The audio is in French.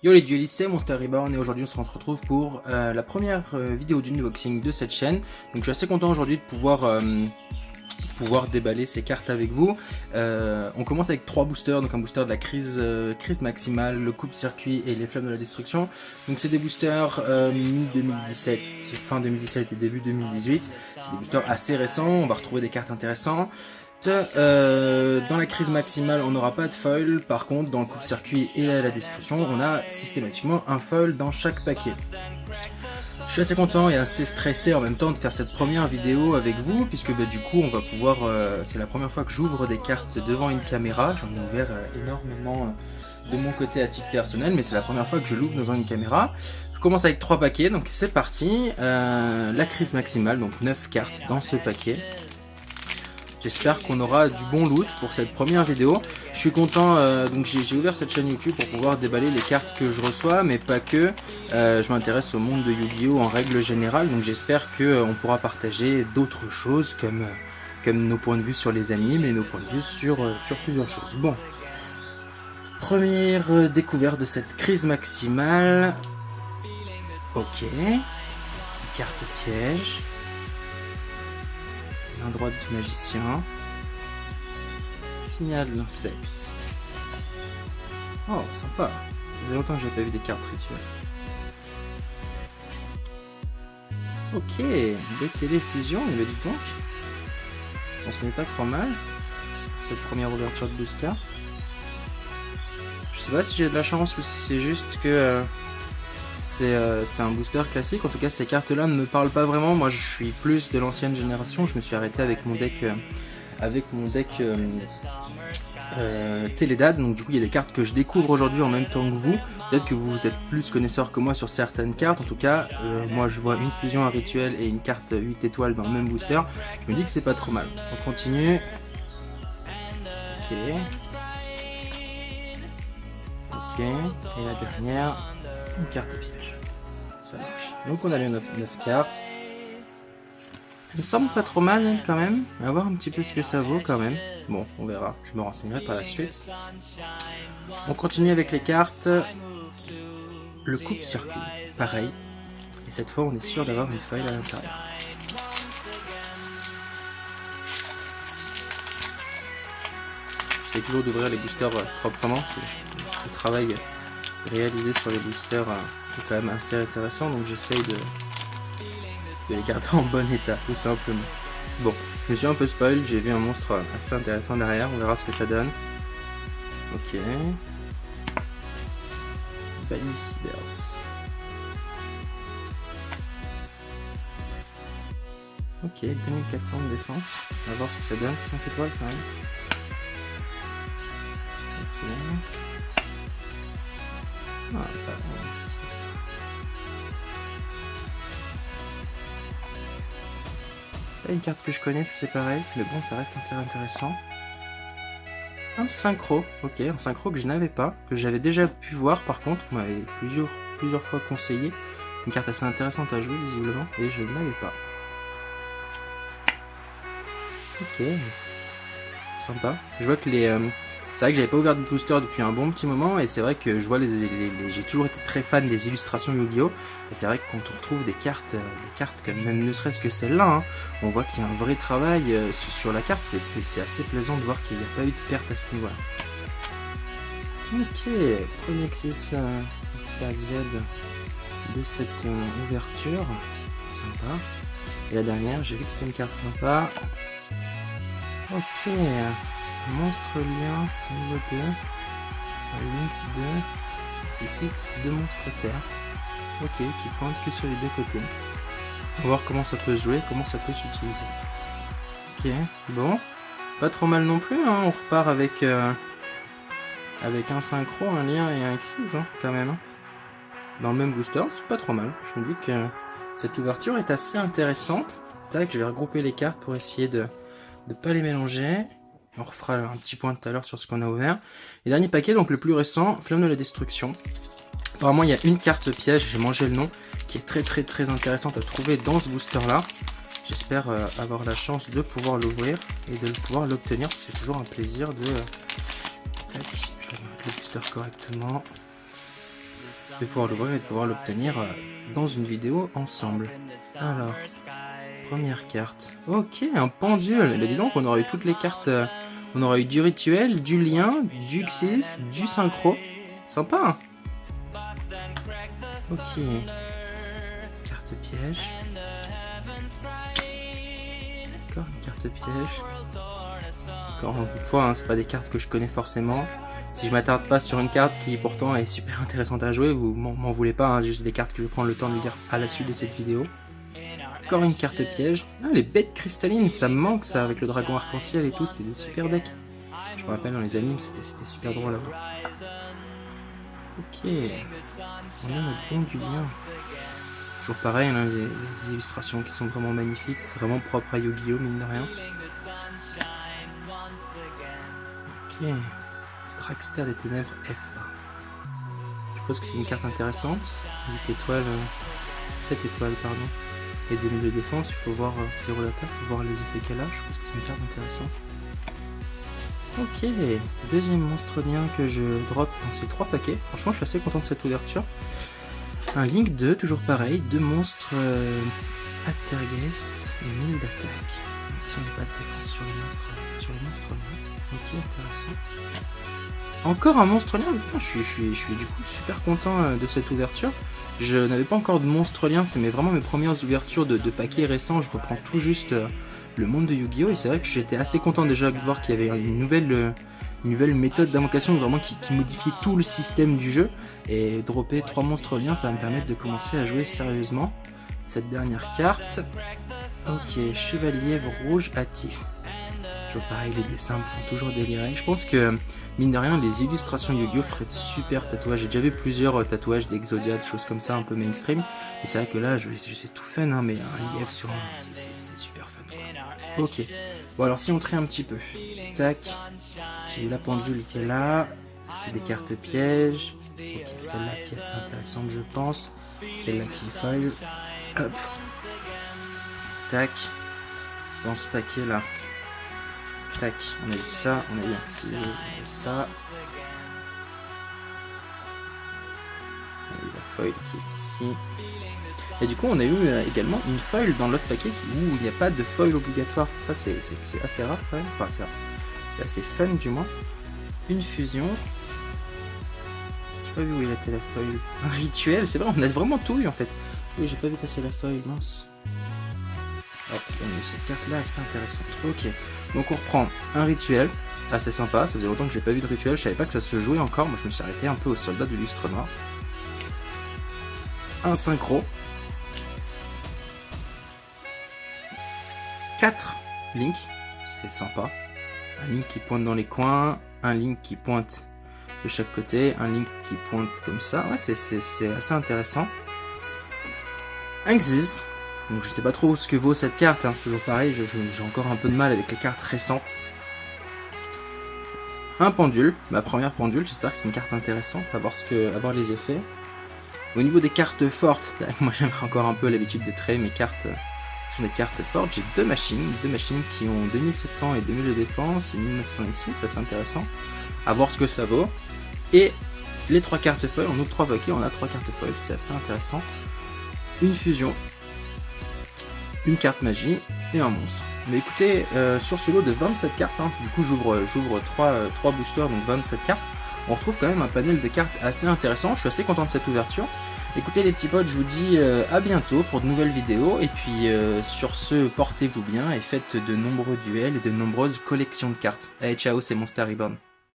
Yo les duelistes, c'est Monster Reborn et aujourd'hui on se retrouve pour la première vidéo d'unboxing de cette chaîne. Donc je suis assez content aujourd'hui de pouvoir déballer ces cartes avec vous. On commence avec 3 boosters, donc un booster de la crise maximale, le coupe-circuit et les flammes de la destruction. Donc c'est des boosters mi-2017, fin 2017 et début 2018. C'est des boosters assez récents, on va retrouver des cartes intéressantes. Dans la crise maximale on n'aura pas de foil, par contre dans le coupe-circuit et la destruction on a systématiquement un foil dans chaque paquet. Je suis assez content et assez stressé en même temps de faire cette première vidéo avec vous puisque du coup on va pouvoir, c'est la première fois que j'ouvre des cartes devant une caméra. J'en ai ouvert énormément de mon côté à titre personnel, mais c'est la première fois que je l'ouvre devant une caméra. Je commence avec 3 paquets, donc c'est parti. La crise maximale, donc 9 cartes dans ce paquet. J'espère qu'on aura du bon loot pour cette première vidéo. Je suis content, donc j'ai ouvert cette chaîne YouTube pour pouvoir déballer les cartes que je reçois, mais pas que. Je m'intéresse au monde de Yu-Gi-Oh en règle générale, donc j'espère qu'on pourra partager d'autres choses comme nos points de vue sur les animes et nos points de vue sur plusieurs choses. Bon, première découverte de cette crise maximale. Ok, carte piège. Main droite du magicien. Signal de l'insecte. Oh, sympa. Ça faisait longtemps que j'ai pas vu des cartes rituelles. Ok, des téléfusions, mais dis donc. On se met pas trop mal. Cette première ouverture de booster. Je sais pas si j'ai de la chance ou si c'est juste que c'est un booster classique. En tout cas ces cartes là ne me parlent pas vraiment. Moi je suis plus de l'ancienne génération. Je me suis arrêté avec mon deck Télédad. Donc du coup il y a des cartes que je découvre aujourd'hui en même temps que vous. Peut-être que vous êtes plus connaisseur que moi sur certaines cartes. En tout cas moi je vois une fusion, un rituel et une carte 8 étoiles dans le même booster. Je me dis que c'est pas trop mal. On continue. Ok. Ok. Et la dernière, une carte piège. Ça marche. Donc on a bien 9 cartes. Elle me semble pas trop mal elle, quand même. On va voir un petit peu ce que ça vaut quand même. Bon, on verra. Je me renseignerai par la suite. On continue avec les cartes. Le coupe-circuit. Pareil. Et cette fois on est sûr d'avoir une foil à l'intérieur. J'essaie toujours d'ouvrir les boosters proprement. Le travail réalisé sur les boosters est quand même assez intéressant, donc j'essaye de les garder en bon état, tout simplement. Bon, je me suis un peu spoil, j'ai vu un monstre assez intéressant derrière, on verra ce que ça donne. Ok. Balissiders. Ok, 2400 de défense. On va voir ce que ça donne, 5 étoiles quand même. Ok. Ah, pas une carte que je connais, c'est pareil, mais bon, ça reste assez intéressant. Un synchro, ok, un synchro que je n'avais pas, que j'avais déjà pu voir par contre, on m'avait plusieurs fois conseillé. Une carte assez intéressante à jouer visiblement, et je ne l'avais pas. Ok, sympa. Je vois que c'est vrai que j'avais pas ouvert de booster depuis un bon petit moment et c'est vrai que je vois j'ai toujours été très fan des illustrations Yu-Gi-Oh! Et c'est vrai que quand on retrouve des cartes comme même ne serait-ce que celle-là, hein, on voit qu'il y a un vrai travail sur la carte, c'est assez plaisant de voir qu'il n'y a pas eu de perte à ce niveau-là. Ok, premier accès Z de cette ouverture, sympa. Et la dernière, j'ai vu que c'était une carte sympa. Ok. Monstre lien niveau 2, link 2, nécessite 2 monstres terre. Ok, qui pointent que sur les deux côtés. On va voir comment ça peut se jouer, comment ça peut s'utiliser. Ok, bon, pas trop mal non plus, hein. On repart avec un synchro, un lien et un Xyz, hein, quand même. Hein. Dans le même booster, c'est pas trop mal. Je me dis que cette ouverture est assez intéressante. Tac, je vais regrouper les cartes pour essayer de ne pas les mélanger. On refera un petit point tout à l'heure sur ce qu'on a ouvert. Et dernier paquet, donc le plus récent, Flamme de la Destruction. Apparemment il y a une carte piège, j'ai mangé le nom, qui est très intéressante à trouver dans ce booster là. J'espère avoir la chance de pouvoir l'ouvrir et de pouvoir l'obtenir. C'est toujours un plaisir de... Tac, je vais mettre le booster correctement. de pouvoir l'ouvrir et de pouvoir l'obtenir dans une vidéo ensemble. Alors, première carte. Ok, un pendule. Mais dis donc, on aurait eu toutes les cartes. On aurait eu du rituel, du lien, du Xyz, du synchro. Sympa. Ok. Carte piège. Encore une carte piège. Encore une fois, hein, c'est pas des cartes que je connais forcément. Si je m'attarde pas sur une carte qui pourtant est super intéressante à jouer, vous m'en voulez pas, hein, juste des cartes que je vais prendre le temps de lire à la suite de cette vidéo. Encore une carte piège. Ah, les bêtes cristallines, ça me manque ça, avec le dragon arc-en-ciel et tout, c'était des super decks. Je me rappelle dans les animes, c'était super drôle à voir. Ok, on a notre bon du lien. Toujours pareil, hein, les illustrations qui sont vraiment magnifiques, c'est vraiment propre à Yu-Gi-Oh, mine de rien. Ok, Dragster des Ténèbres FA. Je pense que c'est une carte intéressante. 8 étoiles, 7 étoiles, pardon. Et 2000 de défense, il faut voir 0 d'attaque, il faut voir les effets qu'elle a. Je pense que c'est une carte intéressante. Ok, deuxième monstre lien que je drop dans ces 3 paquets. Franchement, je suis assez content de cette ouverture. Un Link 2, toujours pareil, 2 monstres Altergeist et 1000 d'attaque. Si on n'a pas de défense sur les monstres liens. Ok, intéressant. Encore un monstre lien, putain, je suis du coup super content de cette ouverture. Je n'avais pas encore de monstre lien, c'est vraiment mes premières ouvertures de paquets récents. Je reprends tout juste le monde de Yu-Gi-Oh! Et c'est vrai que j'étais assez content déjà de voir qu'il y avait une nouvelle méthode d'invocation vraiment qui modifiait tout le système du jeu. Et dropper 3 monstres liens, ça va me permettre de commencer à jouer sérieusement. Cette dernière carte. Ok, Chevalier rouge actif. Toujours pareil, les dessins me font toujours délirer. Je pense que, mine de rien, les illustrations Yu-Gi-Oh! Feraient de super tatouages. J'ai déjà vu plusieurs tatouages d'Exodia, de choses comme ça, un peu mainstream. Et c'est vrai que là, c'est tout fun, hein, mais un lièvre sur un... C'est super fun, quoi. Ok. Bon, alors si on trie un petit peu. Tac. J'ai eu la pendule qui est là. C'est des cartes pièges. Ok, celle-là qui est assez intéressante, je pense. Celle-là qui est foil. Hop. Tac. Dans ce paquet-là. Tac, on a eu ça, on a eu un Xyz, on a eu ça. On a eu la foil qui est ici. Et du coup, on a eu également une foil dans l'autre paquet où il n'y a pas de foil obligatoire. Ça, c'est assez rare quand même. Enfin, c'est assez fun du moins. Une fusion. J'ai pas vu où il était la foil. Un rituel, c'est vrai, on a vraiment tout eu en fait. Oui, j'ai pas vu passer la foil, mince. Hop, on a eu cette carte là assez intéressante. Ok, donc on reprend un rituel assez sympa. Ça faisait longtemps que j'ai pas vu de rituel, je savais pas que ça se jouait encore. Moi je me suis arrêté un peu au soldat de lustre noir. Un synchro. 4 Link, c'est sympa. Un Link qui pointe dans les coins, un Link qui pointe de chaque côté, un Link qui pointe comme ça. Ouais, c'est assez intéressant. Un Xyz. Donc je sais pas trop ce que vaut cette carte, hein. C'est toujours pareil, j'ai encore un peu de mal avec les cartes récentes. Un pendule, ma première pendule, j'espère que c'est une carte intéressante, à voir les effets. Au niveau des cartes fortes, moi j'aimerais encore un peu l'habitude de traiter mes cartes sur des cartes fortes. J'ai deux machines qui ont 2700 et 2000 de défense, et 1900 ici, ça c'est intéressant. À voir ce que ça vaut. Et les 3 cartes foil, on ouvre 3 paquets, on a 3 cartes foil, c'est assez intéressant. Une fusion. Une carte magie et un monstre. Mais écoutez, sur ce lot de 27 cartes, hein, du coup j'ouvre 3 boosters, donc 27 cartes, on retrouve quand même un panel de cartes assez intéressant. Je suis assez content de cette ouverture. Écoutez les petits potes, je vous dis à bientôt pour de nouvelles vidéos. Et puis sur ce, portez-vous bien et faites de nombreux duels et de nombreuses collections de cartes. Allez, ciao, c'est Monster Reborn.